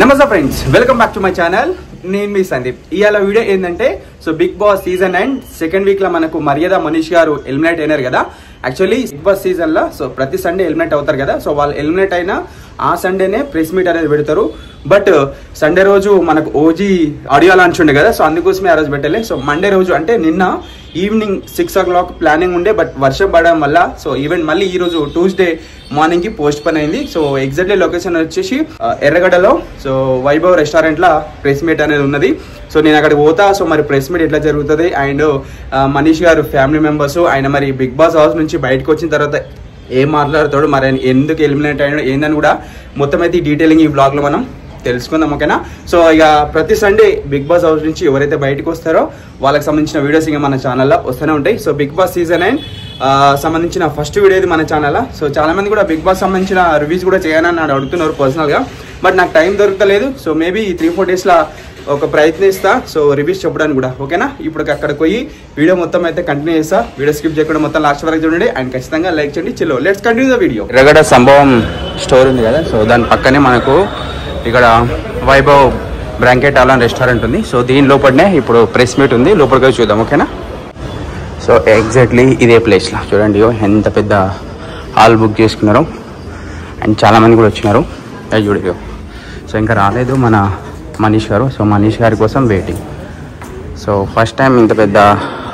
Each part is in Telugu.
నమస్తే friends, welcome back to my channel. నేను మీ సందీప్. ఇవాళ వీడియో ఏంటంటే Bigg Boss season 9 second week లో మనకు మర్యాద మనీష్ గారు ఎలిమినేట్ అయినారు కదా. యాక్చువల్లీ బిగ్ బాస్ సీజన్ లో ప్రతి సండే ఎలిమినేట్ అవుతారు కదా. వాళ్ళు ఎలిమినేట్ అయినా ఆ సండేనే ప్రెస్ మీట్ అనేది పెడతారు. బట్ సండే రోజు మనకు ఓజీ ఆడియో లాంచ్ ఉండే కదా, అందుకోసమే ఆ రోజు పెట్టలే. మండే రోజు అంటే నిన్న ఈవినింగ్ 6 o'clock ప్లానింగ్ ఉండే, బట్ వర్షం పడడం వల్ల ఈవెంట్ మళ్ళీ ఈ రోజు ట్యూస్డే మార్నింగ్ కి పోస్ట్ పోన్ అయింది. ఎగ్జాక్ట్లీ లొకేషన్ వచ్చేసి ఎర్రగడ్డలో వైభవ్ రెస్టారెంట్ లా ప్రెస్ మీట్ అనేది ఉన్నది. నేను అక్కడికి పోతా. మరి ప్రెస్ మీట్ ఎట్లా జరుగుతుంది అండ్ మనీష్ గారు ఫ్యామిలీ మెంబర్స్ ఆయన మరి బిగ్ బాస్ హౌస్ నుంచి బయటకు వచ్చిన తర్వాత ఏం మాట్లాడతాడు, మరి ఆయన ఎందుకు ఎలిమినేట్ అయినాడు ఏందని కూడా మొత్తం అయితే డీటెయిలింగ్ ఈ బ్లాగ్ లో మనం తెలుసుకుందాం, ఓకేనా? ఇక ప్రతి సండే బిగ్ బాస్ హౌస్ నుంచి ఎవరైతే బయటకు వస్తారో వాళ్ళకి సంబంధించిన వీడియోస్ ఇంకా మన ఛానల్లో వస్తూనే ఉంటాయి. బిగ్ బాస్ సీజన్ 9 సంబంధించిన ఫస్ట్ వీడియో ఇది మన ఛానల్లో. చాలా మంది కూడా బిగ్ బాస్ సంబంధించిన రివ్యూస్ కూడా చేయాలని అడుగుతున్నారు పర్సనల్గా, బట్ నాకు టైం దొరకలేదు. మేబీ ఈ 3-4 డేస్లో ఒక ప్రయత్నిస్తా రివ్యూస్ చెప్పడానికి కూడా, ఓకేనా? ఇప్పుడు అక్కడికి పోయి వీడియో మొత్తం అయితే కంటిన్యూ చేస్తా. వీడియో స్కిప్ చేయకుండా మొత్తం లాస్ట్ వరకు చూడండి అండ్ ఖచ్చితంగా లైక్ చేయండి. చలో లెట్స్ కంటిన్యూ ద వీడియో. ఎర్రగడ్డ సంభవం స్టోర్ ఉంది కదా, దాని పక్కనే మనకు ఇక్కడ వైభవ్ బ్రాంకెట్ హాల్ అండ్ రెస్టారెంట్ ఉంది. దీని లోపలనే ఇప్పుడు ప్రెస్ మీట్ ఉంది, లోపలికి చూద్దాం, ఓకేనా? ఎగ్జాక్ట్లీ ఇదే ప్లేస్లో చూడండి ఎంత పెద్ద హాల్ బుక్ చేసుకున్నారు అండ్ చాలామంది కూడా వచ్చినారు. అది చూడండి. ఇంకా రాలేదు మన మనీష్ గారు. మనీష్ గారి కోసం వెయిటింగ్. ఫస్ట్ టైం ఇంత పెద్ద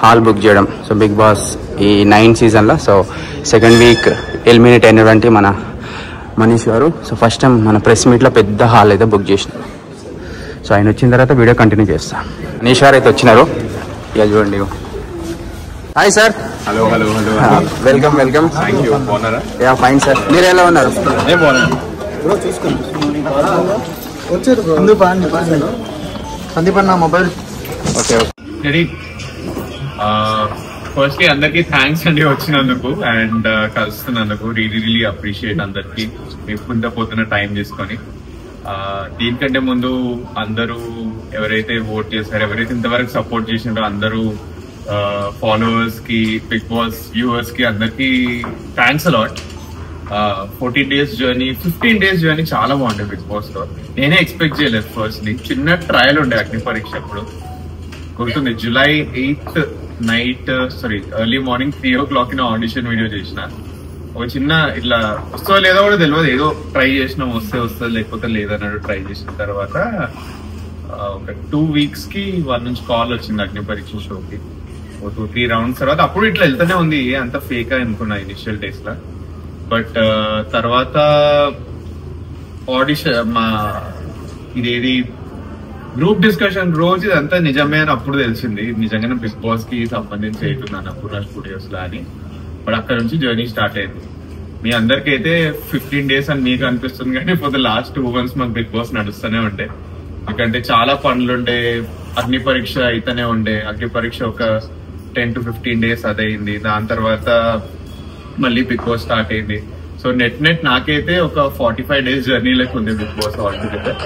హాల్ బుక్ చేయడం బిగ్ బాస్ ఈ 9 సీజన్లో. సెకండ్ వీక్ ఎలిమినేట్ అయినటువంటి మన మనీష్ గారు ఫస్ట్ టైం మన ప్రెస్ మీట్లో పెద్ద హాల్ అయితే బుక్ చేసినారు. ఆయన వచ్చిన తర్వాత వీడియో కంటిన్యూ చేస్తా. మనీష్ గారు అయితే వచ్చినారు. ఇక చూడండి. Hi sir. Hello hello hello welcome welcome. Thank you. బాగున్నారా? Yeah fine sir. మీరు ఎలా ఉన్నారు? సందీప్ అన్న మొబైల్. Okay ready. ఫస్ట్లీ అందరికి థ్యాంక్స్ అండి వచ్చినందుకు అండ్ కలుస్తున్నందుకు. రియలీ అప్రిషియేట్ అందరికి కుంద పోతున్న టైం తీసుకొని. దీనికంటే ముందు అందరూ ఎవరైతే ఓట్ చేశారో, ఎవరైతే ఇంతవరకు సపోర్ట్ చేసినారో అందరూ ఫాలోవర్స్ కి, బిగ్ బాస్ వ్యూవర్స్ కి అందరికి thanks a lot. 14 days journey, 15 days journey చాలా బాగుండే బిగ్ బాస్ లో. నేనే ఎక్స్పెక్ట్ చేయలేదు. ఫస్ట్లీ చిన్న ట్రయల్ ఉండే అగ్ని పరీక్ష అప్పుడు గుర్తుంది. July 8th night early morning 3 o'clock audition video చేసిన. ఒక చిన్న ఇట్లా వస్తుందో లేదో కూడా తెలియదు, ఏదో ట్రై చేసినాం, వస్తుంది లేకపోతే లేదన్నాడు. ట్రై చేసిన తర్వాత ఒక 2 weeks కి వాళ్ళ నుంచి కాల్ వచ్చింది అగ్ని పరీక్ష షోకి. 2-3 rounds తర్వాత అప్పుడు ఇట్లా వెళ్తూనే ఉంది. అంత ఫేక్ అనుకున్నా ఇనిషియల్ డేస్ లో. బట్ తర్వాత ఆడిషన్ మా ఇదేది గ్రూప్ డిస్కషన్ రోజు ఇదంతా నిజమే అని అప్పుడు తెలిసింది. నిజంగానే బిగ్ బాస్ కి సంబంధించి అవుతున్నాను అన్నపూర్ణ స్టూడియోస్ లో అని. బట్ అక్కడ నుంచి జర్నీ స్టార్ట్ అయింది. మీ అందరికైతే 15 days అని మీకు అనిపిస్తుంది, కానీ ఫర్ ద లాస్ట్ 2 months మాకు బిగ్ బాస్ నడుస్తూనే ఉండే. ఎందుకంటే చాలా పనులుండే. అగ్ని పరీక్ష అయితేనే ఉండే. అగ్ని పరీక్ష ఒక 10 to 15 days అదయింది. దాని తర్వాత మళ్ళీ బిగ్ బాస్ స్టార్ట్ అయింది. నెట్ నాకైతే ఒక 45 days జర్నీ లెక్క ఉంది బిగ్ బాస్ ఆల్టుగెదర్.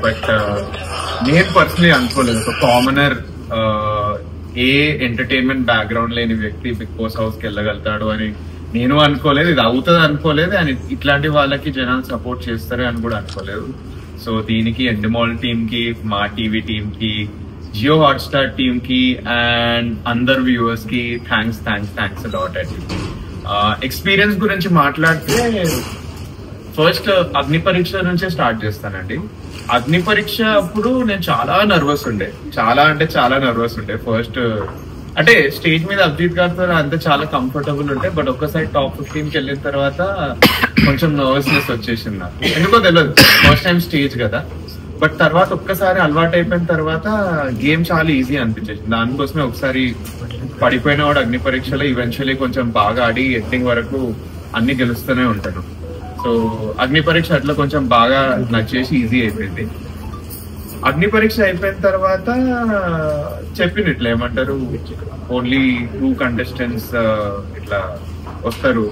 బట్ నేను పర్సనలీ అనుకోలేదు ఒక కామనర్ ఏ ఎంటర్టైన్మెంట్ బ్యాక్గ్రౌండ్ లేని వ్యక్తి బిగ్ బాస్ హౌస్ కి వెళ్ళగలుగుతాడు అని నేను అనుకోలేదు. ఇది అవుతుంది అనుకోలేదు. అండ్ ఇట్లాంటి వాళ్ళకి జనాలు సపోర్ట్ చేస్తారు అని కూడా అనుకోలేదు. దీనికి ఎండమాల్ టీమ్ కి, మా టీవీ టీమ్ కి, జియో హాట్స్టార్ టీమ్ కి అండ్ అందరు వ్యూవర్స్ కి థ్యాంక్స్ అలాట్ అండి. ఎక్స్పీరియన్స్ గురించి మాట్లాడితే ఫస్ట్ అగ్ని పరీక్ష నుంచే స్టార్ట్ చేస్తానండి. అగ్ని పరీక్ష అప్పుడు నేను చాలా నర్వస్ ఉండే. చాలా నర్వస్ ఉండే. ఫస్ట్ అంటే స్టేజ్ మీద అభిజిత్ గారితో అంతా చాలా కంఫర్టబుల్ ఉంటే, బట్ ఒక్కసారి టాప్ 15కి వెళ్ళిన తర్వాత కొంచెం నర్వస్నెస్ వచ్చేసింది నాకు. ఎందుకో తెలియదు, ఫస్ట్ టైం స్టేజ్ కదా. బట్ తర్వాత ఒక్కసారి అలవాటు అయిపోయిన తర్వాత గేమ్ చాలా ఈజీ అనిపించేసింది. దానికోసమే ఒకసారి పడిపోయిన వాడు అగ్ని పరీక్షలో ఈవెన్చువల్లీ కొంచెం బాగా ఆడి ఎండింగ్ వరకు అన్ని గెలుస్తూనే ఉంటాడు. అగ్ని పరీక్ష అట్లా కొంచెం బాగా నచ్చేసి ఈజీ అయిపోయింది. అగ్ని పరీక్ష అయిపోయిన తర్వాత చెప్పినట్లు ఏమంటారు, ఓన్లీ 2 contestants ఇట్లా వస్తారు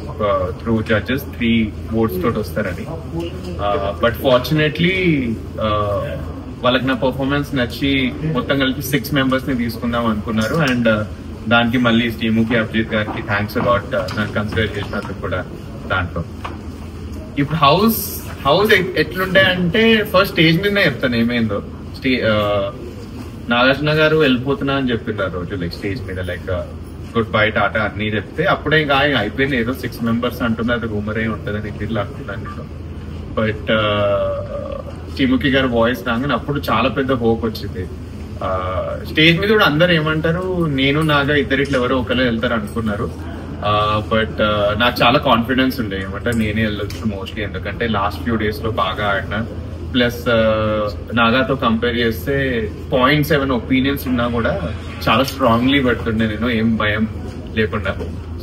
త్రూ జడ్జెస్, 3 votes తోటి వస్తారని. బట్ ఫార్చునేట్లీ వాళ్ళకి నా పర్ఫార్మెన్స్ నచ్చి మొత్తం కలిపి 6 members ని తీసుకుందాం అనుకున్నారు. అండ్ దానికి మళ్ళీ శ్రీముఖి అభిజిత్ గారికి థ్యాంక్స్ అలాట్ నన్ను కన్సిడర్ చేసినందుకు కూడా. దాంట్లో ఇప్పుడు హౌస్ ఎట్లుండే అంటే ఫస్ట్ స్టేజ్ మీద చెప్తాను ఏమైందో. నాగార్జున గారు వెళ్ళిపోతున్నా అని చెప్పింది ఆ రోజు, లైక్ స్టేజ్ మీద లైక్ గుడ్ బై టాటా అన్ని చెప్తే అప్పుడే ఇంకా అయిపోయింది. ఏదో 6 members అంటున్నారు, రూమర్ ఏ ఉంటుందని ఇట్లా అనుకున్నాను నేను. బట్ శ్రీముఖి గారు వాయిస్ రాగానే అప్పుడు చాలా పెద్ద హోప్ వచ్చింది. స్టేజ్ మీద కూడా అందరు ఏమంటారు, నేను నాగా ఇద్దరిట్లో ఎవరో ఒకరే వెళ్తారు అనుకున్నారు. బట్ నాకు చాలా కాన్ఫిడెన్స్ ఉండే ఏమంటారు నేనే వెళ్ళొచ్చు మోస్ట్లీ, ఎందుకంటే లాస్ట్ ఫ్యూ డేస్ లో బాగా ఆడినా. ప్లస్ నాగాతో కంపేర్ చేస్తే 0.7 ఒపీనియన్స్ ఉన్నా కూడా చాలా స్ట్రాంగ్లీ పడుతుండే నేను, ఏం భయం లేకుండా.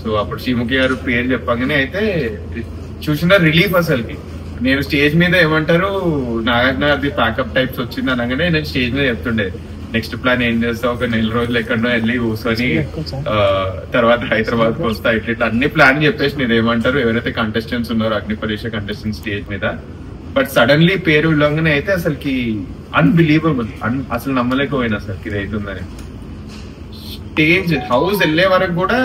సో అప్పుడు శ్రీముఖి గారు పేరు చెప్పగానే అయితే చూసిన రిలీఫ్ అసలుకి. నేను స్టేజ్ మీద ఏమంటారు నాగార్జున గారి ప్యాకప్ టైప్స్ వచ్చింది అనగానే నేను స్టేజ్ మీద చెప్తుండే నెక్స్ట్ ప్లాన్ ఏం చేస్తా, ఒక 4 రోజులు ఎక్కడో వెళ్ళి కూర్చొని తర్వాత హైదరాబాద్ కు వస్తా, ఇట్లా అన్ని ప్లాన్ చెప్పేసి నేను ఏమంటారు ఎవరైతే కంటెస్టెంట్స్ ఉన్నారో అగ్ని పరీక్ష కంటెస్టెంట్ స్టేజ్ మీద. బట్ సడన్లీ పేరు ఉల్లంఘన అయితే అసలుకి అన్బిలీవబుల్, అసలు నమ్మలేకపోయినా అసలుకి ఇది అవుతుందని. స్టేజ్ హౌస్ వెళ్ళే వరకు కూడా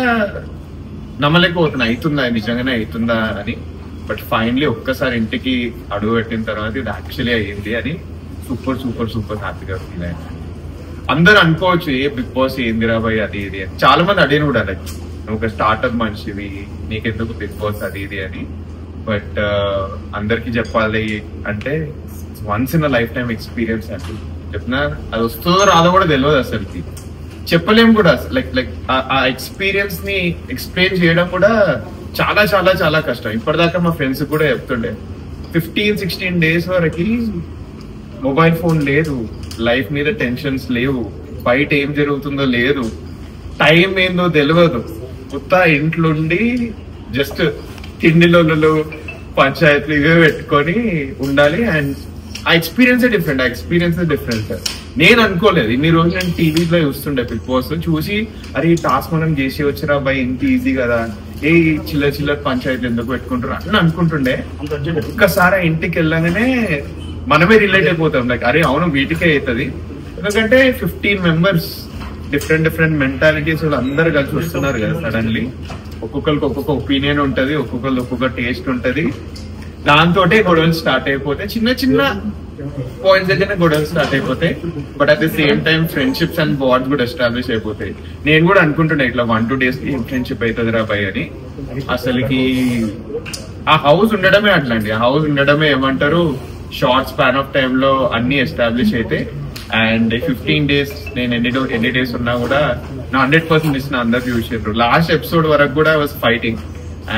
నమ్మలేకపోతున్నా అవుతుందా నిజంగానే అవుతుందా అని. బట్ ఫైనలీ ఒక్కసారి ఇంటికి అడుగు పెట్టిన తర్వాత ఇది యాక్చువల్లీ అయ్యింది అని సూపర్ సూపర్ సూపర్ హ్యాపీగా ఫీల్ అయ్యాను. అందరు అనుకోవచ్చు ఏ బిగ్ బాస్ ఏందిరా బాయ్ అది ఇది అని. చాలా మంది అడిగిన కూడా లైక్ నువ్వు ఒక స్టార్టప్ మనిషివి నీకెందుకు బిగ్ బాస్ అది ఇది అని. బట్ అందరికి చెప్పాలి అంటే once in life time experience అంటే చెప్తున్నా, అది వస్తుందో రాదో కూడా తెలియదు అసలుకి, చెప్పలేము కూడా. లైక్ ఆ ఎక్స్పీరియన్స్ ని ఎక్స్ప్లెయిన్ చేయడం కూడా చాలా చాలా చాలా కష్టం. ఇప్పటిదాకా మా ఫ్రెండ్స్ కూడా చెప్తుండే 15-16 days వరకు మొబైల్ ఫోన్ లేదు, లైఫ్ మీద టెన్షన్స్ లేవు, బయట ఏం జరుగుతుందో లేదు, టైం ఏందో తెలియదు, కొత్త ఇంట్లోండి జస్ట్ తిండిలో పంచాయతీలు ఇవే పెట్టుకొని ఉండాలి. అండ్ ఆ ఎక్స్పీరియన్స్ డిఫరెంట్. నేను అనుకోలేదు ఇన్ని రోజులు నేను టీవీలో చూస్తుండే బిగ్ బాస్ చూసి, అరే ఈ టాస్క్ మనం చేసి వచ్చిరా అబ్బాయి ఇంత ఈజీ కదా, ఏ చిల్లర పంచాయతీలు ఎందుకు పెట్టుకుంటారు అని అనుకుంటుండే. ఒక్కసారి ఇంటికి వెళ్ళగానే మనమే రిలేట్ అయిపోతాం, లైక్ అరే అవును వీటికే అవుతుంది. ఎందుకంటే 15 members డిఫరెంట్ మెంటాలిటీస్ అందరు కలిసి వస్తున్నారు కదా సడన్లీ. ఒక్కొక్కరికి ఒక్కొక్క ఒపీనియన్ ఉంటది, ఒక్కొక్కరికి ఒక్కొక్క టేస్ట్ ఉంటది. దాంతో గొడవలు స్టార్ట్ అయిపోతే చిన్న చిన్న పాయింట్స్ దగ్గర గొడవలు స్టార్ట్ అయిపోతాయి. But at the same time friendships and bonds కూడా ఎస్టాబ్లిష్ అయిపోతాయి. నేను కూడా అనుకుంటున్నా ఇట్లా 1-2 days కి ఫ్రెండ్షిప్ అవుతుంది రా భయ్ అని. అసలుకి ఆ హౌస్ ఉండడమే అట్లండి, ఆ హౌస్ ఉండడమే ఏమంటారు షార్ట్ స్పాన్ ఆఫ్ టైమ్ లో అన్ని ఎస్టాబ్లిష్ అయితే. అండ్ 15 days నేను ఎన్ని డేస్ ఉన్నా కూడా నా 100% ఇచ్చిన అందరు చూసారు. లాస్ట్ ఎపిసోడ్ వరకు కూడా వాజ్ ఫైటింగ్.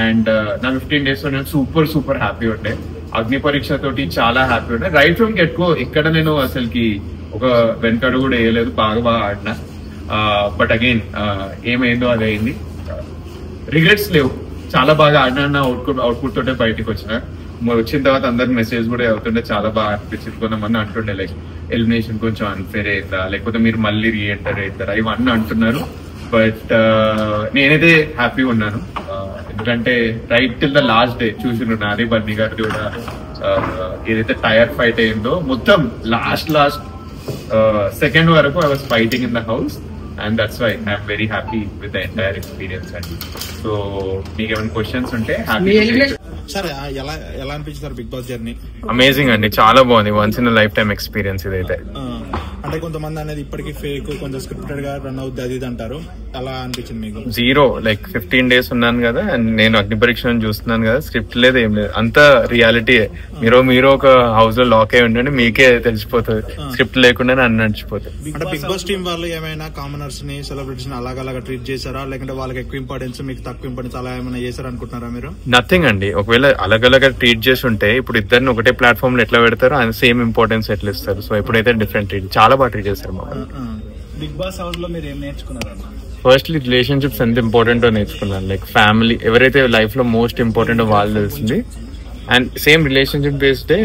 అండ్ నా 15 days లో నేను సూపర్ హ్యాపీ ఉండే. అగ్ని పరీక్ష తోటి చాలా హ్యాపీ ఉండే. రైట్ ఫ్రమ్ గెట్ గో ఇక్కడ నేను అసలుకి ఒక వెనకడు కూడా వేయలేదు, బాగా ఆడినా. బట్ అగైన్ ఏమైందో అది అయింది, రిగ్రెట్స్ లేవు. చాలా బాగా ఆడినా, అవుట్పుట్ తోటే బయటకు వచ్చిన తర్వాత అందరికి మెసేజ్ కూడా అవుతుండే చాలా బాగా అనిపించింది. కొంతమంది అంటుండే లైక్ ఎలిమినేషన్ కొంచెం అన్ఫేర్ అవుతా, లేకపోతే మీరు మళ్ళీ రీఎంటర్ అవుతారా ఇవన్నీ అంటున్నారు. బట్ నేనైతే హ్యాపీగా ఉన్నాను, ఎందుకంటే right till the last day చూసిన నాది బన్నీ గారు కూడా ఏదైతే టైర్ ఫైట్ అయిందో మొత్తం లాస్ట్ సెకండ్ వరకు I was fighting in the house. And that's why I'm very happy with the entire experience. So, మీకు ఏమైనా క్వశ్చన్స్ ఉంటే హ్యాపీ. సార్ ఎలా అనిపించారు బిగ్ బాస్ జర్నీ? అమేజింగ్ అండి, చాలా బాగుంది. Once in life time experience ఇదైతే. అంటే కొంతమంది అనేది ఇప్పటికీ ఫేక్, కొంచెం స్క్రిప్టెడ్ గా రన్ అవుతుంది అది అంటారు, అలా అనిపించింది మీకు? జీరో, లైక్ 15 days ఉన్నాను కదా, అండ్ నేను అగ్ని పరీక్షను చూస్తున్నాను కదా, స్క్రిప్ట్ లేదు ఏం లేదు, అంతా రియాలిటీయే. మీరు ఒక హౌస్ లో లాక్ అయి ఉండండి, మీకే తెలిసిపోతుంది, స్క్రిప్ట్ లేకుండానే అన్ని నడిచిపోతుంది. అంటే బిగ్ బాస్ టీం వాళ్ళు ఏమైనా కామనర్స్ ని, సెలబ్రిటీస్ ని అలాగా ట్రీట్ చేశారా, లేకుంటే వాళ్ళకి ఎక్కువ ఇంపార్టెన్స్ మీకు తక్కువ ఇంపార్టెన్స్ అలా ఏమైనా చేశారు అనుకుంటున్నారా మీరు? నథింగ్ అండి. ఒకవేళ అలగలగా ట్రీట్ చేసి ఉంటే ఇప్పుడు ఇద్దరిని ఒకటే ప్లాట్ఫామ్ లో ఎట్లా పెడతారో అది సేమ్ ఇంపార్టెన్స్ ఎట్లా ఇస్తారు. సో ఎప్పుడైతే డిఫరెంట్ ట్రీట్, చాలా బాగా ట్రీట్ చేస్తారు. బిగ్ బాస్ హౌస్ లో మీరు ఏం నేర్చుకున్నారన్న? ఫస్ట్లీ రిలేషన్షిప్స్ ఎంత ఇంపార్టెంట్ నేర్చుకున్నాను. లైక్ ఫ్యామిలీ ఎవరైతే లైఫ్ లో మోస్ట్ ఇంపార్టెంట్ వాళ్ళు తెలిసింది. అండ్ సేమ్ రిలేషన్షిప్ బేస్డ్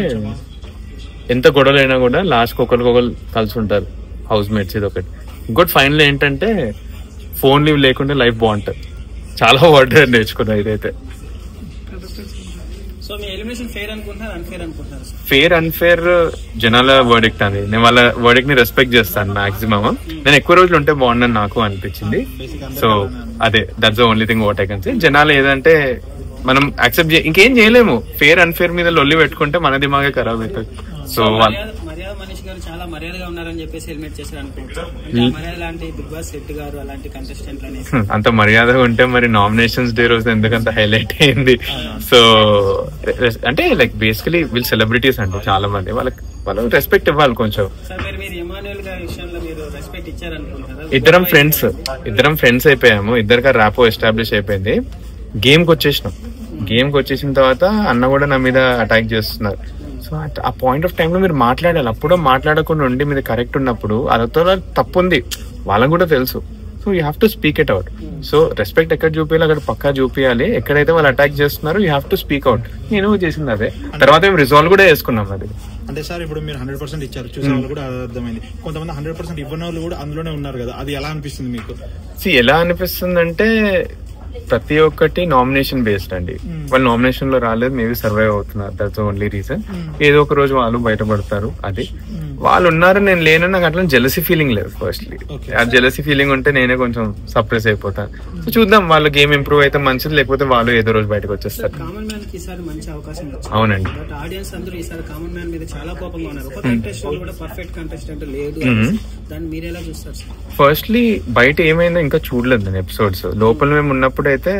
ఎంత గొడవలైనా కూడా లాస్ట్ ఒకరికొకరు కలిసి ఉంటారు హౌస్ మేట్స్. ఇది ఒకటి. ఇంకోటి ఫైనల్ ఏంటంటే ఫోన్ లీవ్ లేకుండా లైఫ్ బాగుంటుంది. చాలా వర్డ్ నేర్చుకున్నా ఇదైతే. ఫేర్ అన్ఫేర్ జనాల వర్డిక్ట్ అని, నేను వాళ్ళ వర్డిక్ట్ ని రెస్పెక్ట్ చేస్తాను మాక్సిమం. నేను ఎక్కువ రోజులు ఉంటే బాగుండని నాకు అనిపించింది. సో అదే that's the only thing what I can say. జనాలు ఏదంటే మనం యాక్సెప్ట్ ఇంకేం చేయలేము. ఫేర్ అన్ఫేర్ మీద లొల్లి పెట్టుకుంటే మన దిమాగే ఖరాబ్ అవుతుంది. సో మర్యాద మనీష్ గారు చాలా మర్యాదగా ఉన్నారని చెప్పేసి హెల్మెట్ చేశారు అనుకుంటా. మర్యాద లాంటి బిగ్ బాస్ శెట్టి గారు అలాంటి కంటెస్టెంట్ అంత మర్యాదగా ఉంటే మరి నామినేషన్స్ డే రోజు ఎందుకంత హైలైట్ అయింది. సో అంటే లైక్ బేసికలీ వీళ్ళు సెలబ్రిటీస్ అండి చాలా మంది, వాళ్ళకి రెస్పెక్ట్ ఇవ్వాలి కొంచెం. ఇద్దరం ఫ్రెండ్స్ అయిపోయాము, ఇద్దరికి ర్యాపో ఎస్టాబ్లిష్ అయిపోయింది. గేమ్ కి వచ్చేసిన తర్వాత అన్న కూడా నా మీద అటాక్ చేస్తున్నారు. సో ఆ పాయింట్ ఆఫ్ టైమ్ లో మీరు మాట్లాడాలి. అప్పుడో మాట్లాడకుండా ఉండి మీద కరెక్ట్ ఉన్నప్పుడు అదతో తప్పు ఉంది వాళ్ళకి కూడా తెలుసు. So you have to speak it out. So respect ఎక్కడ చూపించాలి అక్కడ పక్కా చూపించాలి. ఎక్కడైతే వాళ్ళు అటాక్ చేస్తున్నారు you have to speak out. నేను చేసింది అదే. తర్వాత మేము రిజాల్వ్ కూడా చేసుకున్నాం అది. అంటే సార్ ఇప్పుడు మీరు 100% ఇచ్చారు, చూసే వాళ్ళు కూడా అర్థమైంది. కొంతమంది 100% ఇవ్వని వాళ్ళు కూడా అందులోనే ఉన్నారు కదా, అది ఎలా అనిపిస్తుంది మీకు? ఎలా అనిపిస్తుంది అంటే ప్రతి ఒక్కటి నామినేషన్ బేస్డ్ అండి. వాళ్ళు నామినేషన్ లో రాలేదు, మేబీ సర్వైవ్ అవుతున్నారు, దట్స్ ఓన్లీ రీజన్. ఏదో ఒక రోజు వాళ్ళు బయటపడతారు. అది వాళ్ళు ఉన్నారు నేను లేనని నాకు అట్లా జెలసీ ఫీలింగ్ లేదు. ఫస్ట్లీ ఆ జెలసీ ఫీలింగ్ ఉంటే నేనే కొంచెం సప్రెస్ అయిపోతాను. సో చూద్దాం, వాళ్ళ గేమ్ ఇంప్రూవ్ అయితే మంచిది, లేకపోతే వాళ్ళు ఏదో రోజు బయటకు వచ్చేస్తారు. అవునండి. ఫస్ట్లీ బయట ఏమైందో ఇంకా చూడలేదు నేను ఎపిసోడ్స్. లోపల మేము ఉన్నప్పుడు అయితే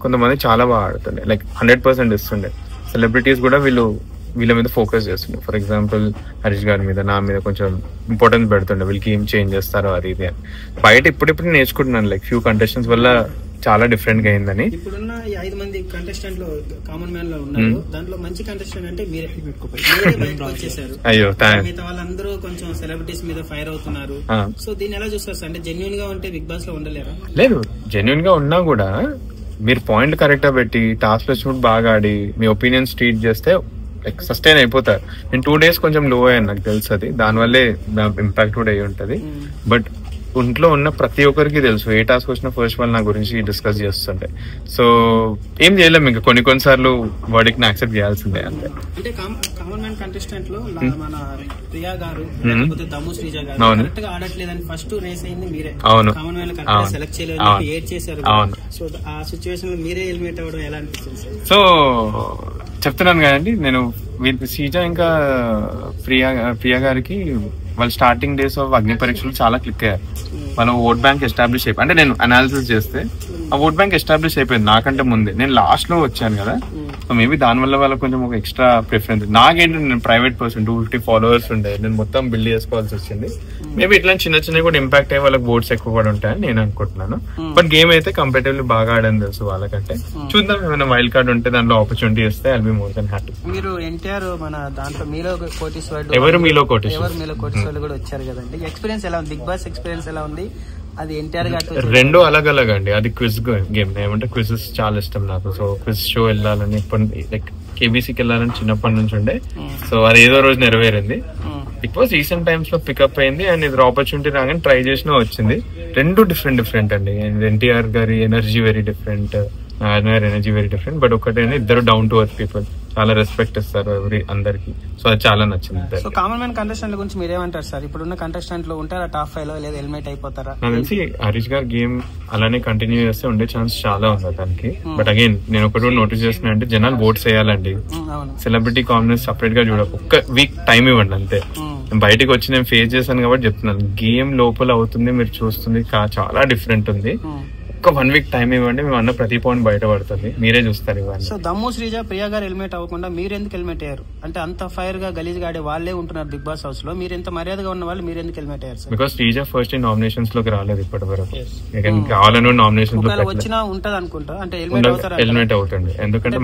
కొంతమంది చాలా బాగా ఆడుతుండే, లైక్ 100% ఇస్తుండే. సెలబ్రిటీస్ కూడా వీళ్ళ మీద ఫోకస్ చేస్తుండే. ఫర్ ఎగ్జాంపుల్ హరీష్ గారి మీద, నా మీద కొంచెం ఇంపార్టెన్స్ పెడుతుండే, వీళ్ళకి ఏం చేంజ్ చేస్తారో అది ఇది అని. బయట ఇప్పుడు నేర్చుకుంటున్నాను, లైక్ ఫ్యూ కంటెస్టెంట్స్ వల్ల చాలా డిఫరెంట్ గా అయిందని. ఇప్పుడున్న 5 మంది కంటెస్టెంట్ లో కామన్ మ్యాన్ లో ఉన్నారు, దాంట్లో మంచి కంటెస్టెంట్ అంటే మీరే వచ్చేసారు. అయ్యో మిగతా వాళ్ళందరూ కొంచెం సెలబ్రిటీస్ మీద ఫైర్ అవుతున్నారు. సో దీన్ని ఎలా చూస్తారు సార్? అంటే జెన్యున్ గా ఉంటే బిగ్ బాస్ లో ఉండలేరా? లేదు, జెన్యున్ గా ఉన్నా కూడా మీరు పాయింట్ కరెక్ట్ గా పెట్టి టాస్క్ వచ్చినప్పుడు బాగా ఆడి మీ ఒపీనియన్స్ ట్రీట్ చేస్తే లైక్ సస్టైన్ అయిపోతారు. నేను 2 days కొంచెం లో అయ్యాను, నాకు తెలుసు అది. దానివల్లే ఇంపాక్ట్ కూడా అయ్యి ఉంటది. బట్ ఇంట్లో ఉన్న ప్రతి ఒక్కరికి తెలుసు, ఏ టాస్క్ వచ్చినా ఫస్ట్ వాళ్ళు నా గురించి డిస్కస్ చేస్తుంటే. సో ఏం చేయలేము, ఇంకా కొన్నిసార్లు వాడికి యాక్సెప్ట్ చేయాల్సిందే అంతే. అంటే కామన్ మ్యాన్ కంటెస్టెంట్ లో మన ప్రియా గారు లేకపోతే దమ్ము శ్రీజ గారు కరెక్ట్ గా ఆడట్లేదని ఫస్ట్ రేస్ అయింది మీరే. అవును, కామన్ మ్యాన్ కరెక్ట్ సెలెక్ట్ చేయలేదు, ఏడ్ చేశారు. సో ఆ సిచ్యువేషన్ లో మీరే ఎలిమినేట్ అవ్వడం ఎలా అనిపిస్తుంది సార్? సో చెప్తున్నాను కదండి, నేను శ్రీజ ఇంకా ప్రియా గారికి వాళ్ళు స్టార్టింగ్ డేస్ ఆఫ్ అగ్ని పరీక్షలు చాలా క్లిక్ అయ్యారు. వాళ్ళు ఓట్ బ్యాంక్ ఎస్టాబ్లిష్ అయిపోయి, అంటే నేను అనాలిసిస్ చేస్తే ఆ ఓట్ బ్యాంక్ ఎస్టాబ్లిష్ అయిపోయింది నాకంటే ముందే. నేను లాస్ట్ లో వచ్చాను కదా, సో మేబీ దానివల్ల వాళ్ళకి కొంచెం ఒక ఎక్స్ట్రా ప్రిఫరెన్స్. నాకేంటి, నేను ప్రైవేట్ పర్సన్, 250 followers ఉండే, నేను మొత్తం బిల్డ్ చేసుకోవాల్సి వచ్చింది. మేబీ ఇట్లా చిన్న కూడా ఇంపాక్ట్ అయ్యి వాళ్ళకి ఓట్స్ ఎక్కువ కూడా ఉంటాయని నేను అనుకుంటున్నాను. బట్ గేమ్ అయితే కంపారిటివ్లీ బాగా ఆడని తెలుసు వాళ్ళకంటే. చూద్దాం, ఏమైనా వైల్డ్ కార్డ్ ఉంటే దాంట్లో ఆపర్చునిటీ ఇస్తే I'll be more than happy. మీరు ఎన్టీఆర్ మన దాంట్లో మీలో కోటీశ్వరుడు, ఎవరు మీలో కోటీశ్వరుడు కూడా వచ్చారు కదండి. ఎక్స్పీరియన్స్ ఎలా ఉంది? బిగ్ బాస్ ఎక్స్పీరియన్స్ ఎలా ఉంది? అది ఎన్టీఆర్ గారు రెండు అలాగ అండి. అది క్విజ్ గేమ్, ఏమంటే క్విజెస్ చాలా ఇష్టం నాకు. సో క్విజ్ షో వెళ్ళాలని లైక్ కేబీసీకి వెళ్ళాలని చిన్నప్పటి నుంచి ఉండే. సో అది ఏదో రోజు నెరవేరింది. బిగ్ బాస్ రీసెంట్ టైమ్స్ లో పికప్ అయింది అండ్ ఇది ఆపర్చునిటీ రాగానే ట్రై చేసినా వచ్చింది. రెండు డిఫరెంట్ అండి. ఎన్టీఆర్ గారి energy very different, energy very different. But ఒకటే ఇద్దరు డౌన్ టు ఎర్త్ పీపుల్, చాలా రెస్పెక్ట్ ఇస్తారు అందరికి. సో అది చాలా నచ్చింది. సో కామన్ మ్యాన్ కంటెస్టెంట్ గురించి మీరేమంటారు సార్? ఇప్పుడున్న కంటెస్టెంట్ లో ఉంటారా టాప్ 5 లో, లేదా ఎలిమినేట్ అయిపోతారా? నాకు తెలిసి హరీష్ గారు గేమ్ అలానే కంటిన్యూ చేస్తే ఉండే ఛాన్స్ చాలా ఉంది దానికి. బట్ అగైన్ నేను ఒకటి నోటీస్ చేస్తున్నా అంటే జనాలు ఓట్స్ వేయాలండి. సెలబ్రిటీ కాంబినేషన్ సపరేట్ గా చూడ, ఒక్క వీక్ టైం ఇవ్వండి అంతే. బయటకు వచ్చి నేను ఫేస్ చేశాను కాబట్టి చెప్తున్నాను, గేమ్ లోపల అవుతుంది మీరు చూస్తుంది చాలా డిఫరెంట్ ఉంది. ఒక 1 week టైం ఇవ్వండి, మేము అన్న ప్రతి పాయింట్ బయట పడుతుంది, మీరే చూస్తారు ఇవన్నీ. సో దమ్ము శ్రీజ, ప్రియా గారు ఎలిమినేట్ అవ్వకుండా మీరు ఎందుకు ఎలిమినేట్ అయ్యారు? అంటే అంత ఫైర్ గా గలీజ్ గా ఆడే వాళ్ళే ఉంటున్నారు బిగ్ బాస్ హౌస్ లో, మీరు ఎంత మర్యాదగా ఉన్న వాళ్ళు మీరు ఎందుకు ఎలిమినేట్ అయ్యారు? బికాస్ శ్రీజ ఫస్ట్ నామినేషన్స్ లోకి రాలేదు ఇప్పటి వరకు. కావాలని నామినేషన్స్ వచ్చినా ఉంటది అనుకుంటా, అంటే ఎలిమినేట్ అవుతుంది. ఎందుకంటే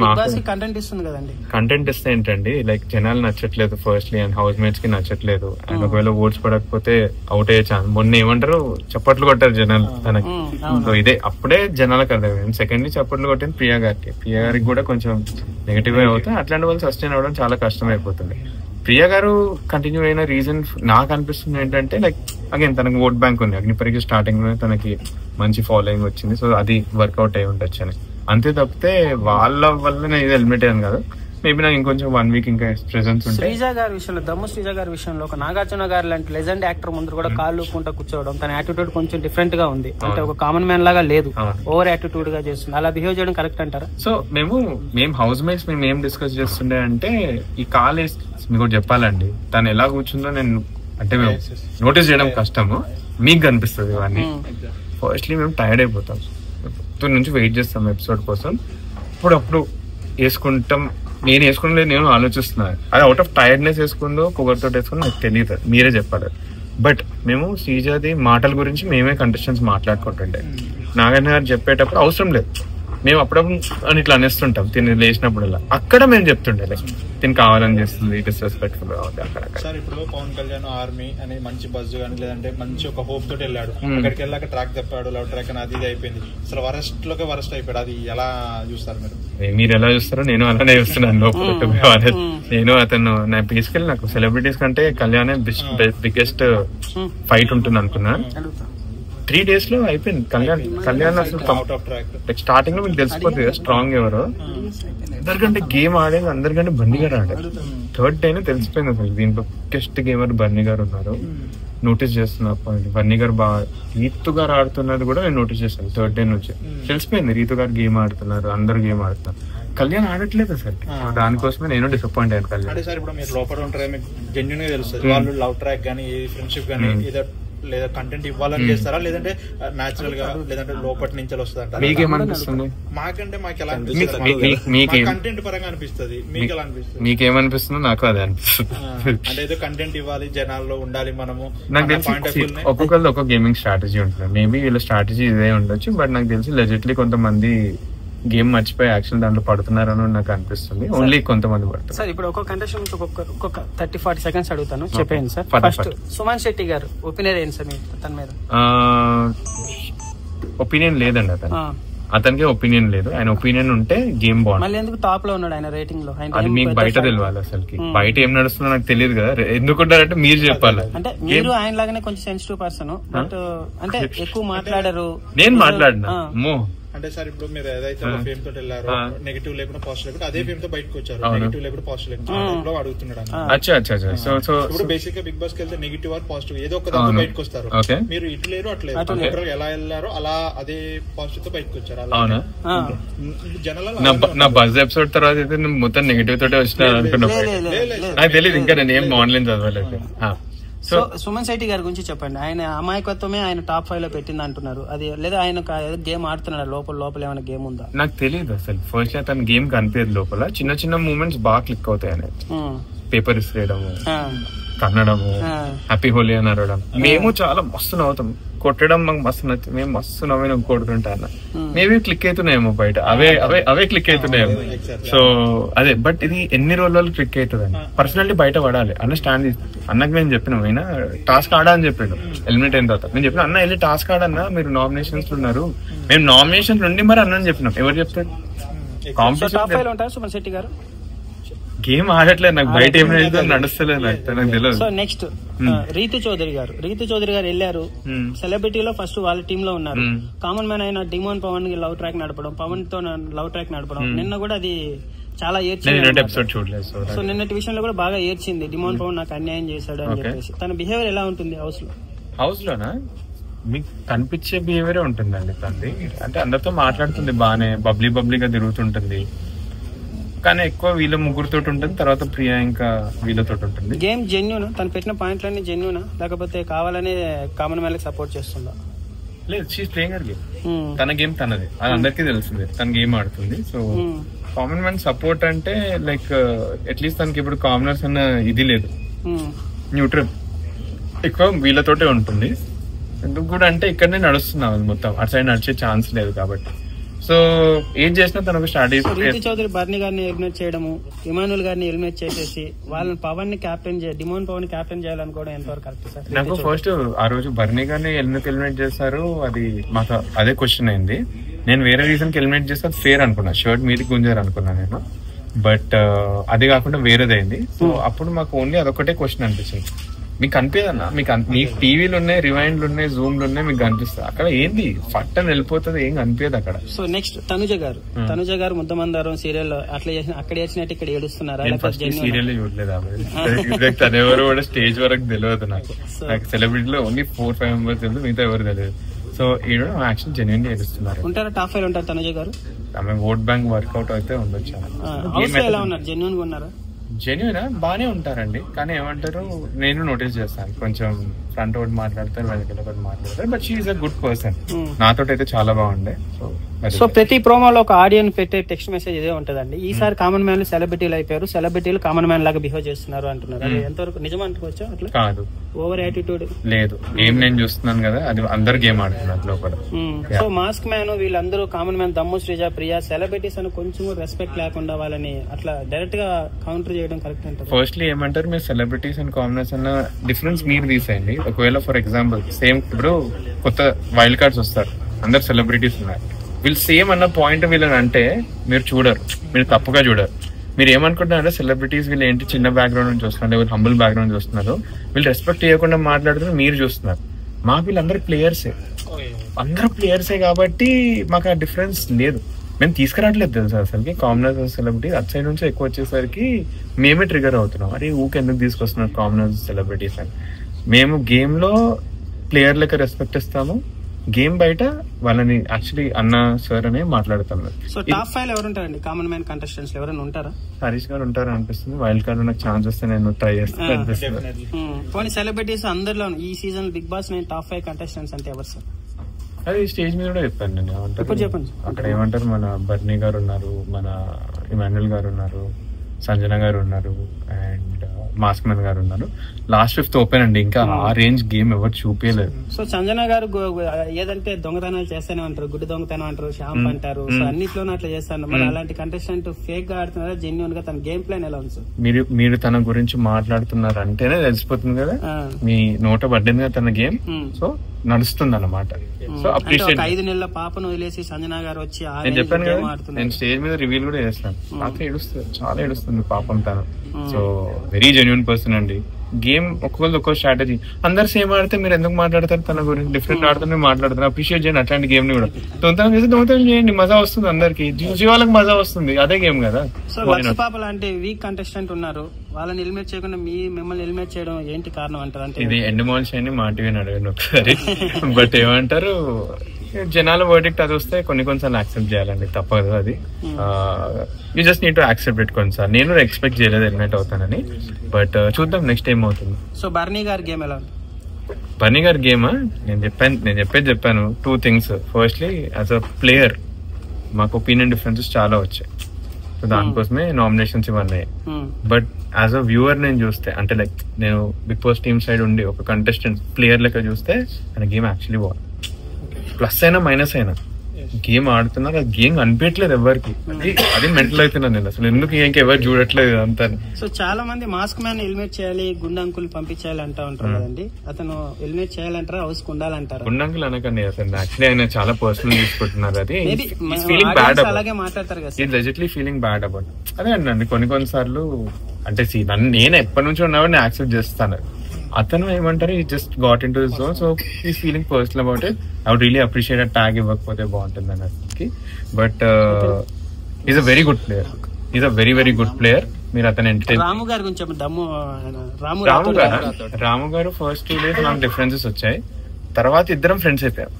కంటెంట్ ఇస్తుంది కదండి. కంటెంట్ ఇస్తే ఏంటండి, లైక్ జనాలు నచ్చట్లేదు ఫస్ట్లీ, అండ్ హౌస్ మేట్స్ కి నచ్చట్లేదు. అండ్ ఒకవేళ ఓట్స్ పడకపోతే అవుట్ అయ్యే ఛాన్స్. మొన్న ఏమంటారు, చప్పట్లు కొట్టారు జనాలు తనకి. సో ఇదే అప్పుడే జనాలకు అర్థమైంది. సెకండ్లీ చప్పట్లు కొట్టింది ప్రియా గారికి కూడా కొంచెం నెగిటివ్ అవుతుంది. అట్లాంటి వాళ్ళు సస్టైన్ అవ్వడం చాలా కష్టం అయిపోతుంది. ప్రియా గారు కంటిన్యూ అయిన రీజన్ నాకు అనిపిస్తుంది ఏంటంటే, లైక్ అగైన్ తనకు ఓట్ బ్యాంక్ ఉంది. అగ్ని పరీక్ష స్టార్టింగ్ లో తనకి మంచి ఫాలోయింగ్ వచ్చింది, సో అది వర్కౌట్ అయి ఉండొచ్చు అని. అంతే తప్పితే వాళ్ళ వల్ల నేను ఇది ఎలిమినేట్ అయ్యాను కాదు. మేబీ నాకు ఇంకొంచెం 1 వీక్ ఇంకా ప్రెజెన్స్ ఉంటే. శ్రీజ గారి విషయంలో, దమ్ము శ్రీజ గారి విషయంలో ఒక నాగార్జున గారు లాంటి లెజెండ్ యాక్టర్ ముందు కూడా కాళ్ళు ఊపుకుంటా కూర్చోవడం, తన యాటిట్యూడ్ కొంచెం డిఫరెంట్ గా ఉంది. అంటే ఒక కామన్ మ్యాన్ లాగా లేదు, ఓవర్ యాటిట్యూడ్ గా చేస్తుంది. అలా బిహేవ్ చేయడం కరెక్ట్ అంటారా? సో మేము హౌస్ మేట్స్ మేము ఏం డిస్కస్ చేస్తుండే అంటే, ఈ కాల్ మీకు చెప్పాలండి, తను ఎలా కూర్చుందో నేను అంటే మేము నోటీస్ చేయడం కష్టము, మీకు కనిపిస్తుంది ఇవన్నీ. ఫస్ట్లీ మేము టైర్డ్ అయిపోతాం, పొద్దున్న నుంచి వెయిట్ చేస్తాం ఎపిసోడ్ కోసం. అప్పుడు వేసుకుంటాం, నేను వేసుకునేది నేను ఆలోచిస్తున్నాను, అది అవుట్ ఆఫ్ టైర్డ్నెస్ వేసుకుందో పొగరుతో వేసుకుందో నాకు తెలియదు, మీరే చెప్పాలి. బట్ మేము శ్రీజాది మాటల గురించి మేమే కంటెస్టెంట్స్ మాట్లాడుకుంటుండే. నాగార్జున గారు చెప్పేటప్పుడు అవసరం లేదు, మేము అప్పుడప్పుడు అని ఇట్లా అనేస్తుంటాం తిని లేచినప్పుడు. అక్కడ మేము చెప్తుండే తిని కావాలని చేస్తుంది, డిస్రెస్పెక్ట్ఫుల్ అక్కడ. సార్ ఇప్పుడు పవన్ కళ్యాణ్ ఆర్మీ అని మంచి బజ్ కానీ లేదంటే మంచి ఒక హోప్ తోటి వెళ్ళాడు, అక్కడికి వెళ్ళాక ట్రాక్ తప్పాడు, లవ్ ట్రాక్ అని అది అయిపోయింది, అసలు వరస్ట్ అయిపోయాడు. అది ఎలా చూస్తారు మీరు ఎలా చూస్తారో నేను అలానే చూస్తున్నాను లోపల. నేను అతను నా బేసికల్ నాకు సెలబ్రిటీస్ కంటే కళ్యాణ్ బిగ్గెస్ట్ ఫైట్ ఉంటుంది అనుకున్నా. 3 days లో అయిపోయింది కళ్యాణ్ అసలు స్టార్టింగ్ లో మీకు తెలిసిపోతుంది కదా స్ట్రాంగ్ ఎవరో. అందరికంటే గేమ్ ఆడేది అందరికంటే బన్నీ గారు ఆడారు. 3rd day తెలిసిపోయింది అసలు దీంట్లో బిగ్గెస్ట్ గేమర్ బన్నీ గారు ఉన్నారు. నోటీస్ చేస్తున్నా బన్నీ గారు బాగా, రీతు గారు ఆడుతున్నది కూడా నేను నోటీస్ చేస్తాను 3rd day నుంచి. తెలిసిపోయింది రీతు గారు గేమ్ ఆడుతున్నారు, అందరు గేమ్ ఆడుతున్నారు, కళ్యాణ్ ఆడట్లేదు అసలు. దానికోసమే నేను డిసప్పాయింట్ అయ్యాను కళ్యాణ్. అంటే సార్ ఇప్పుడు మీరు లోపల ఉంటారా, మీకు జెన్యూన్ గా తెలుస్తుంది వాళ్ళు లవ్ ట్రాక్ గానీ ఫ్రెండ్షిప్ గానీ లేదా కంటెంట్ ఇవ్వాలని చేస్తారా, లేదంటే నాచురల్ గా, లేదంటే లోపటి నుంచి వస్తుంది? మీకేమనిపిస్తుంది? మాకంటే మాకు ఎలా అనిపిస్తుంది, కంటెంట్ పరంగా అనిపిస్తుంది, మీకు ఎలా అనిపిస్తుంది? మీకేమనిపిస్తుందో నాకు అదే అనిపిస్తుంది. అంటే ఏదో కంటెంట్ ఇవ్వాలి, జనాల్లో ఉండాలి మనము. నాకు తెలిసి ఒక్కొక్కరిది ఒక్కొక్క గేమింగ్ స్ట్రాటజీ ఉంటుంది. మేబీ వీళ్ళ స్ట్రాటజీ ఇదే ఉండొచ్చు, బట్ నాకు తెలిసి లెజిట్లీ కొంతమంది గేమ్ మర్చిపోయి యాక్చువల్ దాంట్లో పడుతున్నారని నాకు అనిపిస్తుంది. ఓన్లీ కొంతమంది పడుతున్నారు. సార్ ఇప్పుడు ఒక్కొక్క కంటెస్టెంట్ ఒక్కొక్క 30-40 seconds అడుగుతాను, చెప్పండి సార్. ఫస్ట్ సుమన్ శెట్టి గారు ఒపీనియన్ ఏంటి సార్ తన మీద? ఒపీనియన్ లేదండి అతనికి ఒపీనియన్ లేదు. ఆయన ఒపీనియన్ ఉంటే గేమ్ బాగుంది. మళ్ళీ ఎందుకు టాప్ లో ఉన్నాడు ఆయన రేటింగ్ లో? అది మీకు బయట తెలియాలి, అసలుకి బయట ఏం నడుస్తుందో నాకు తెలియదు కదా. ఎందుకుంటారంటే మీరు చెప్పాలి. అంటే మీరు ఆయన లాగానే కొంచెం సెన్సిటివ్ పర్సన్, బట్ అంటే ఎక్కువ మాట్లాడరు. నేను మాట్లాడినా అంటే సార్ ఇప్పుడు మీరు ఏదైతే ఫేమ్ తోటి వెళ్ళారో, నెగిటివ్ లేకుండా పాజిటివ్ లేకుండా అదే ఫేమ్ తో బయటకు వచ్చారు, నెగిటివ్ లేకుండా పాజిటివ్ లేకుండా అడుగుతున్నాడు. ఇప్పుడు బేసిక్ గా బిగ్ బాస్ కి వెళ్తే నెగిటివ్ ఆర్ పాజిటివ్ ఏదో ఒక దాంట్లో బయటకు వస్తారు. మీరు ఇటు లేరు అట్లేదు, ఎలా వెళ్ళారో అలా అదే పాజిటివ్ తో బయటకు వచ్చారు. అవునా? నా బజ్ ఎపిసోడ్ తర్వాత అయితే మొత్తం నెగిటివ్ తోటే వచ్చినా అనుకున్నా. నాకు తెలియదు, ఇంకా నేను ఏం ఆన్లైన్ చదవలేదు. సో సుమన్ శెట్టి గారి గురించి చెప్పండి. ఆయన అమాయకత్వమే ఆయన టాప్ 5 లో పెట్టింది అంటున్నారు. అది లేదా ఆయన గేమ్ ఆడుతున్నాడు లోపల ఏమైనా గేమ్ ఉందా? నాకు తెలియదు అసలు. ఫస్ట్ తన గేమ్ కనిపించదు లోపల. చిన్న చిన్న మూమెంట్స్ బాగా క్లిక్ అవుతాయి అనేది. పేపర్ ఇస్త్రేయడము, కన్నడము, హ్యాపీ హోలీ అని అరవడం. మేము చాలా మస్తు నవ్వుతాం, కొట్టడం మాకు మస్తు నచ్చింది. మేము మస్తు నవ్వి కొడుతుంటా అన్న. మేబీ క్లిక్ అవుతున్నాయేమో బయట, అవే క్లిక్ అవుతున్నాయేమో. సో అదే, బట్ ఇది ఎన్ని రోజులు క్లిక్ అవుతుందని పర్సనల్లీ బయట పడాలి అన్న స్టాండ్. అన్నకు నేను చెప్పిన అయినా టాస్క్ ఆడా అని చెప్పాడు ఎలిమినేట్ అయిన తర్వాత. నేను చెప్పిన అన్న వెళ్ళి టాస్క్ ఆడన్నా, మీరు నామినేషన్స్ ఉన్నారు. మేము నామినేషన్ నుండి మరి అన్నని చెప్పినాం. ఎవరు చెప్తారు? సుమన్ శెట్టి గారు గేమ్ ఆడట్లేదు, నాకు బయట ఏమైనా నడుస్తలేదు, నాకు తెలియదు. సో నెక్స్ట్ రీతు చౌదరి గారు వెళ్ళారు. సెలబ్రిటీలో ఫస్ట్ వాళ్ళ టీమ్ లో ఉన్నారు. కామన్ మ్యాన్ అయిన డిమోన్ పవన్ లవ్ ట్రాక్ నడపడం, పవన్ తో లవ్ ట్రాక్ నడపడం, నిన్న కూడా అది చాలా ఏడ్చింది. సో నిన్నటి విషయంలో కూడా బాగా ఏడ్చింది. డిమోన్ పవన్ నాకు అన్యాయం చేశాడు అని చెప్పేసి. తన బిహేవియర్ ఎలా ఉంటుంది హౌస్ లోనా? మీకు కనిపించే బిహేవియర్ ఉంటుందండి తనది. అంటే అందరితో మాట్లాడుతుంది బానే, బబ్లీగా తిరుగుతుంటుంది. కానీ ఎక్కువ వీళ్ళ ముగ్గురుతో ఉంటుంది, తర్వాత ప్రియా ఇంకా వీళ్ళతో ఉంటుంది. గేమ్ జెన్యూన్, తను పెట్టిన పాయింట్లన్నీ జెన్యూనా, లేకపోతే కావాలని కామన్ మ్యాన్ సపోర్ట్ చేస్తుందా? లేదు, షీఈస్ ప్లేయింగ్ హర్ గేమ్. తన గేమ్ తనది, అది అందరికీ తెలిసింది. తన గేమ్ ఆడుతుంది. సో కామన్ మ్యాన్ సపోర్ట్ అంటే లైక్ అట్లీస్ట్ తనకి ఇప్పుడు కామనర్స్ అన్న ఇది లేదు, న్యూట్రల్. ఎక్కువ వీళ్ళతోటే ఉంటుంది. ఎందుకు కూడా అంటే ఇక్కడనే నడుస్తున్నాం మొత్తం, అటు సైడ్ నడిచే ఛాన్స్ లేదు కాబట్టి. సో ఏం చేసినా తన ఒక స్ట్రాటజీ. రీతు చౌదరి బర్నీ గారిని ఎలిమినేట్ చేయడము, ఇమానుల్ గారిని ఎలిమినేట్ చేసేసి వాళ్ళని పవన్ ని క్యాప్టెన్ డిమోన్ పవన్ ని క్యాప్టెన్ చేయాలనుకోవడం ఎంతవరకు కరెక్ట్ సార్? నాకు ఫస్ట్ ఆ రోజు బర్నీ గారిని ఎలిమినేట్ చేస్తారు, అది మాకు అదే క్వశ్చన్ అయింది. నేను వేరే రీజన్ కి ఎలిమినేట్ చేస్తే అది ఫేర్ అనుకున్నా, షర్ట్ మీదకి గుంజారు అనుకున్నా నేను. బట్ అది కాకుండా వేరేదైంది. సో అప్పుడు మాకు ఓన్లీ అదొకటే క్వశ్చన్ అనిపించింది, మీకు కనిపించదన్నా, మీకు టీవీలు ఉన్నాయి, రివైండ్లు ఉన్నాయి, జూమ్లు ఉన్నాయి, మీకు కనిపిస్తుంది. అక్కడ ఏంది ఫట్టని వెళ్ళిపోతుంది, ఏం కనిపించదు అక్కడ. సో నెక్స్ట్ తనుజ గారు ముద్దమందారం సీరియల్ అట్లా చేసిన అక్కడ చేసినట్టు ఇక్కడ ఏడుస్తున్నారా? సీరియల్ చూడలేదు తను ఎవరు కూడా స్టేజ్ వరకు తెలియదు నాకు. సెలబ్రిటీలో ఓన్లీ 4-5 మెంబర్స్ తెలుసు, మిగతా ఎవరు తెలియదు. సో ఈడ యాక్షన్ జెన్యూన్ గా ఏడుస్తున్నారు. ఉంటారా టాప్ 5 ఉంటారు తనుజ గారు? ఆమె ఓట్ బ్యాంక్ వర్కౌట్ అయితే ఉండొచ్చు. ఎలా ఉన్నారు? జెన్యూన్ గా ఉన్నారా? జెన్యూన్ బానే ఉంటారండి, కానీ ఏమంటారు నేను నోటీస్ చేస్తాను కొంచెం ఫ్రంట్ ఒకటి మాట్లాడతారు, వెనకాల ఒకటి మాట్లాడతారు. But she is a good person. నాతో అయితే చాలా బాగుండే. సో ప్రతి ప్రోమోలో ఒక ఆడియన్స్ పెట్టే టెక్స్ట్ మెసేజ్ ఇదే ఉంటదండి. ఈసారి కామన్ మ్యాన్ సెలబ్రిటీలు అయిపోయారు, సెలబ్రిటీలు కామన్ మ్యాన్ లాగా బిహేవ్ చేస్తున్నారు అంటున్నారు. అది ఎంతవరకు నిజం అనుకోవచ్చా? అట్లా కాదు, ఓవర్ యాటిట్యూడ్ లేదు. ఏం నేను చూస్తున్నాను కదా, అది అందరు గేమ్ ఆడుతున్నారు లోపల. సో మాస్క్ మ్యాన్ వీళ్ళందరూ కామన్ మ్యాన్, దమ్ము శ్రీజ, ప్రియా సెలబ్రిటీస్ అని కొంచెం రెస్పెక్ట్ లేకుండా వాళ్ళని అట్లా డైరెక్ట్ గా కౌంటర్ చేయడం కరెక్ట్ అంటారు? ఫస్ట్లీ ఏమంటారు, మీరు సెలబ్రిటీస్ అండ్ కామనర్స్ అన్న డిఫరెన్స్ మీరు తీసేయండి. ఒకవేళ ఫర్ ఎగ్జాంపుల్ సేమ్ ఇప్పుడు కొత్త వైల్డ్ కార్డ్స్ వస్తారు, అందరు సెలబ్రిటీస్ ఉన్నారు, వీళ్ళు సేమ్ అన్న పాయింట్ వీళ్ళని అంటే మీరు చూడరు, మీరు తప్పుగా చూడరు. మీరు ఏమనుకుంటున్నారంటే సెలబ్రిటీస్ వీళ్ళు ఏంటి చిన్న బ్యాక్గ్రౌండ్ నుంచి వస్తున్నారు, లేకపోతే హంబుల్ బ్యాక్గ్రౌండ్ నుంచి వస్తున్నారు, వీళ్ళు రెస్పెక్ట్ చేయకుండా మాట్లాడుతున్నారు, మీరు చూస్తున్నారు. మాకు వీళ్ళందరూ ప్లేయర్సే, అందరూ ప్లేయర్సే కాబట్టి మాకు ఆ డిఫరెన్స్ లేదు. మేము తీసుకురావట్లేదు తెలుసా అసలుకి. కామనర్స్ సెలబ్రిటీస్ అటు సైడ్ నుంచి ఎక్కువ వచ్చేసరికి మేమే ట్రిగర్ అవుతున్నాం. అరే ఊకెందుకు తీసుకొస్తున్నారు కామనర్స్ సెలబ్రిటీస్ అని. మేము గేమ్ లో ప్లేయర్ లెక్క రెస్పెక్ట్ ఇస్తాము, గేమ్ బయట వాళ్ళని యాక్చువల్లీ అన్న సార్ అనే మాట్లాడుతాం. సో టాప్ 5 ఎవరు ఉంటారండి కామన్ మ్యాన్ కంటెస్టెంట్స్? ఎవరైనా ఉంటారా? హరీష్ గారు ఉంటారు అనిపిస్తుంది. వైల్డ్ కార్డ్ నాకు ఛాన్స్ వస్తే నేను ట్రై చేస్తాను అనిపిస్తుంది. పోనీ సెలబ్రిటీస్ అందరిలో ఈ సీజన్ బిగ్ బాస్ నేను టాప్ 5 కంటెస్టెంట్స్ అంటే ఎవరు సార్? అది స్టేజ్ మీద కూడా చెప్పాను నేను. చెప్పండి. అక్కడ ఏమంటారు, మన బర్నీ గారు ఉన్నారు, మన ఇమాన్యుల్ గారు ఉన్నారు, సంజన గారు ఉన్నారు, అండ్ మాస్క్ మ్యాన్ గారు ఉన్నారు. లాస్ట్ 5th ఓపెన్ అండి, ఇంకా ఆ రేంజ్ గేమ్ ఎవరు చూపించలేదు. సో సంజన గారు ఏదంటే దొంగతనాలు చేస్తూనే అంటారు, గుడ్డి దొంగతనం అంటారు, షాంప్ అంటారు, సో అన్నిట్లోనూ అట్లా చేస్తాను. మరి అలాంటి కంటెస్టెంట్ ఫేక్ గా ఆడుతున్నారా, జెన్యూన్ గా తన గేమ్ ప్లాన్ ఎలా ఉంది సార్? మీరు తన గురించి మాట్లాడుతున్నారు అంటేనే తెలిసిపోతుంది కదా, మీ నోట పడ్డింది కదా తన గేమ్, సో నడుస్తుంది అన్నమాట. So appreciate. 5 నెలల పాపను వదిలేసి సంజన గారు వచ్చి నేను చెప్పాను కదా, నేను స్టేజ్ మీద రివీల్ కూడా చేస్తాను. పాప ఏడుస్తుంది, చాలా ఏడుస్తుంది పాపం తను. సో వెరీ జెన్యూన్ పర్సన్ అండి. గేమ్ ఒక్కొక్కరు ఒక్కో స్ట్రాటజీ, అందరు సేమ్ ఆడితే మీరు ఎందుకు మాట్లాడతారు, తన గురించి డిఫరెంట్ ఆడుతూనే మాట్లాడతారు. అప్రిషియేట్ చేయండి అట్లాంటి గేమ్ ని కూడా. దొంగతనం చేసి దొంగతనం చేయండి, మజా వస్తుంది అందరికి, జీవాలకు మజా వస్తుంది, అదే గేమ్ కదా. సో పాప లాంటి వీక్ కంటెస్టెంట్ ఉన్నారు, వాళ్ళని ఎలిమినేట్ చేయకుండా మిమ్మల్ని ఎలిమినేట్ చేయడం ఏంటి కారణం అంటారు? అంటే ఇది ఎండ్ మాల్స్ అని మా టీవీని అడగండి ఒకసారి. బట్ ఏమంటారు, జనాల వర్డిక్ట్ అది వస్తే కొన్నిసార్లు యాక్సెప్ట్ చేయాలండి, తప్పదు అది. You just need to accept it కొన్నిసార్లు. నేను ఎక్స్పెక్ట్ చేయలేదు ఎలిమినేట్ అవుతానని, బట్ చూద్దాం నెక్స్ట్ ఏం అవుతుంది. సో బర్నీ గారి గేమ్ ఎలా ఉంది? బర్నీ గారి గేమా, నేను చెప్పాను 2 things. Firstly as a player మాకు ఒపీనియన్ డిఫరెన్సెస్ చాలా వచ్చాయి, సో దానికోసమే నామినేషన్స్ ఇవన్నీ. బట్ యాజ్ అ వ్యూవర్ నేను చూస్తే, అంటే లైక్ నేను బిగ్ బాస్ టీమ్ సైడ్ ఉండి ఒక కంటెస్టెంట్ ప్లేయర్ లెక్క చూస్తే ఆయన గేమ్ యాక్చువల్లీ బాగుంది. ప్లస్ అయినా మైనస్ అయినా గేమ్ ఆడుతున్నారు, అది గేమ్ అనిపించట్లేదు ఎవరికి. అది మెంటల్ అవుతున్నాను నేను అసలు, ఎందుకు ఇంకెవరు చూడట్లేదు అంతా. సో చాలా మంది మాస్క్ మ్యాన్ ఎలిమినేట్ చేయాలి, గుండంకులు పంపించాలి అంటా ఉంటారు కదండి, అతను ఎలిమినేట్ చేయాలంటారా, హౌస్ ఉండాలంటారా? గుండంకులు అనకండి అసలు, యాక్చువల్లీ ఆయన చాలా పర్సనల్ తీసుకుంటున్నారు. అది ఫీలింగ్ బ్యాడ్, అలాగే మాట్లాడతారు కదా, ఈజ్ లెజిట్లీ ఫీలింగ్ బ్యాడ్ అబౌట్. అదే అండి కొన్నిసార్లు అంటే నన్ను నేను ఎప్పటి నుంచి ఉన్నవాడిని యాక్సెప్ట్ చేస్తాను. అతను ఏమంటారు, ఈ just got in to this zone, so ఈ feeling personal about it. I would really appreciate tag ఇవ్వకపోతే బాగుంటుంది అన్నకి. But is a very good player, is a very very good player. మీరు అతను ఎంటర్టైన్. రాము గారి గురించి రాము గారు ఫస్ట్ 2 days నాకు డిఫరెన్సెస్ వచ్చాయి, తర్వాత ఇద్దరం ఫ్రెండ్స్ అయిపోయాం,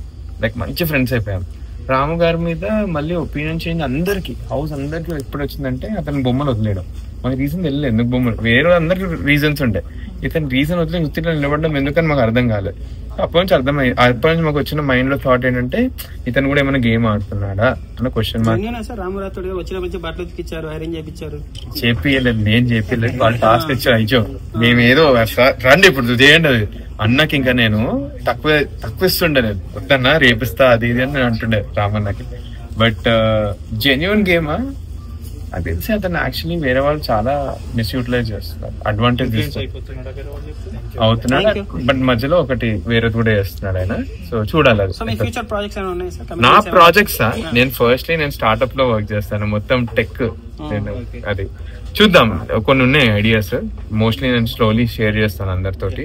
లైక్ మంచి ఫ్రెండ్స్ అయిపోయాం. రాము గారి మీద మళ్ళీ ఒపీనియన్ చేంజ్ అందరికి, హౌస్ అందరికి ఎప్పుడు వచ్చిందంటే అతను బొమ్మలు వదిలేయడం. మాకు రీజన్ తెలియదు ఎందుకు బొమ్మలు, వేరే అందరికి రీజన్స్ ఉంటాయి, ఇతను రీజన్ వదిలే గుర్తిలో నిలబడడం ఎందుకని మాకు అర్థం కాలేదు. అప్పటి నుంచి అప్పటి నుంచి మాకు వచ్చిన మైండ్ లో థాట్ ఏంటంటే ఇతను కూడా ఏమైనా గేమ్ ఆడుతున్నాడా అన్న క్వశ్చన్ మార్క్. చేపియలేదు, నేను చేపియలేదు, వాళ్ళు టాస్క్ ఇచ్చారు. అయ్యో మేము ఏదో రండి ఇప్పుడు చేయండి అది అన్నకి, ఇంకా నేను తక్కువ ఇస్తుండే, నేను వద్దన్నా రేపిస్తా అది ఇది అని నేను అంటుండే రామన్నకి. బట్ జెన్యూన్ గేమా అది తెలిసి అతను యాక్చువల్లీ వేరే వాళ్ళు చాలా మిస్యూటిలైజ్ చేస్తున్నారు, అడ్వాంటేజ్ అవుతున్నాడు. బట్ మధ్యలో ఒకటి వేరే కూడా చేస్తున్నాడు ఆయన. సో చూడాలి అది. నా ప్రాజెక్ట్స్ నేను ఫస్ట్లీ స్టార్ట్అప్ లో వర్క్ చేస్తాను, మొత్తం టెక్. నేను అది చూద్దాం, కొన్ని ఉన్నాయి ఐడియాస్. మోస్ట్లీ నేను స్లోలీ షేర్ చేస్తాను అందరితోటి.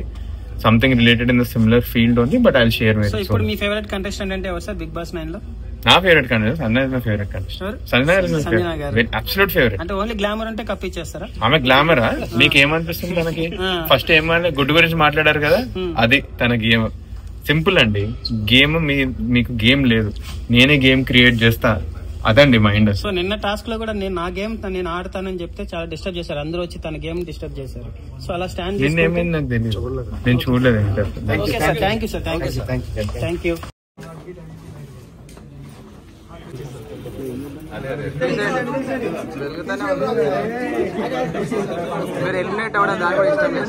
Something related in the similar field only, but I share with. So ఇప్పుడు మీ ఫేవరెట్ కంటెస్టెంట్ అంటే ఎవరు సార్ బిగ్ బాస్ 9 లో? నా favourite contestant Sanjana is my favourite contestant. Sanjana గారు అబ్సల్యూట్ ఫేవరెట్. అంటే ఓన్లీ గ్లామర్ అంటే కప్పిచ్చేస్తారా? ఆమె గ్లామరా? మీకు ఏమనిపిస్తుంది తనకి? ఫస్ట్ ఏమన్నా గుడ్ గురించి మాట్లాడారు కదా, అది తన గేమ్. సింపుల్ అండి, గేమ్ మీకు గేమ్ లేదు, నేనే గేమ్ క్రియేట్ చేస్తా, అదండి మైండ్. సో నిన్న టాస్క్ లో కూడా నేను నా గేమ్ నేను ఆడతానని చెప్తే చాలా డిస్టర్బ్ చేశారు, అందరూ వచ్చి తన గేమ్ డిస్టర్బ్ చేశారు. సో అలా స్టాండ్ నిన్న ఏమైంది నాకు తెలియదు, నేను చూడలేదు. Okay sir, thank you sir, thank you sir, thank you. మీరు ఎలిమినేట్ అవ్వడం దాని కూడా ఇష్టం లేదు.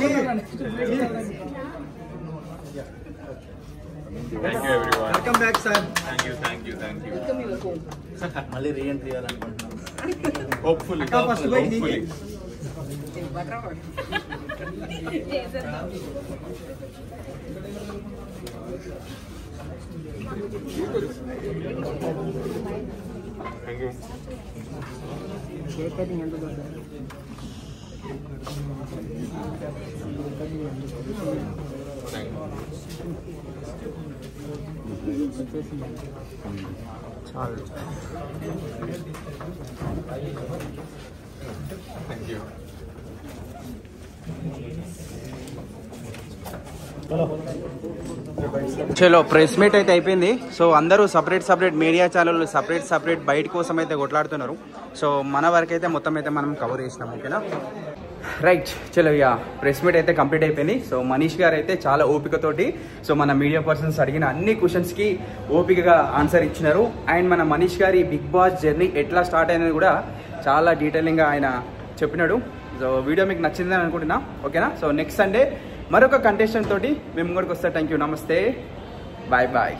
Thank you everyone. Welcome back sir. Thank you. మళ్ళీ రీఎంట్రీ చేయాలనుకుంటున్నాం. Hopefully. Thank you. చలో ప్రెస్ మీట్ అయితే అయిపోయింది. సో అందరూ సపరేట్ మీడియా ఛానల్ సపరేట్ బయట కోసం అయితే కొట్లాడుతున్నారు. సో మన వరకు అయితే మొత్తం అయితే మనం కవర్ చేసినాం. ఓకేనా, రైట్. చలో ఇక ప్రెస్ మీట్ అయితే కంప్లీట్ అయిపోయింది. సో మనీష్ గారు అయితే చాలా ఓపికతోటి సో మన మీడియా పర్సన్స్ అడిగిన అన్ని క్వశ్చన్స్కి ఓపికగా ఆన్సర్ ఇచ్చినారు. అండ్ మన మనీష్ గారి బిగ్ బాస్ జర్నీ ఎట్లా స్టార్ట్ అయినది కూడా చాలా డీటెయిలింగ్గా ఆయన చెప్పినాడు. సో వీడియో మీకు నచ్చిందని అనుకుంటున్నా. ఓకేనా, సో నెక్స్ట్ సండే మరొక కంటెస్టెంట్ తోటి మేము ముంగడికి వస్తా. థ్యాంక్ యూ, నమస్తే, బాయ్ బాయ్.